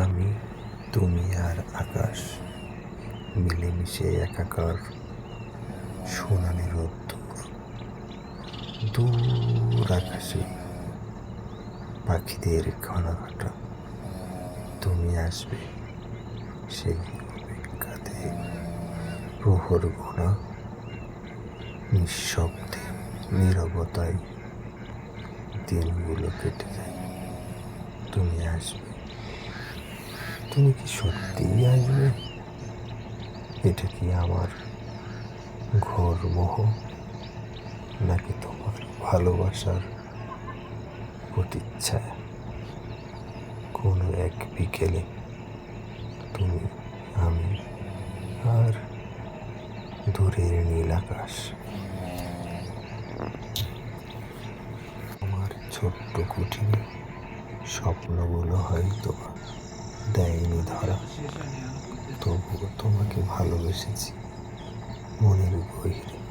আমি, তুমি আর আকাশ মিলেমিশে একাকার। সোনালি রোদ্দুর, দূর আকাশে পাখিদের ঘনাঘটা। তুমি আসবে সেই অপেক্ষাতে। প্রহর গোনা, নিঃশব্দে নীরবতায় দিনগুলো কেটে যায়। তুমি আসবে। তুমি কি সত্যিই আসবে? এটা কি আমার ঘোর মোহ, নাকি তোমার ভালোবাসার প্রতিচ্ছায়া? কোনো এক বিকেলে তুমি, আমি আর দূরের নীল আকাশ। আমার ছোট্ট কুঠিরে স্বপ্নগুলো হয়তো দেয়নি ধরা, তবুও তোমাকে ভালোবেসেছি মনের গভীরে।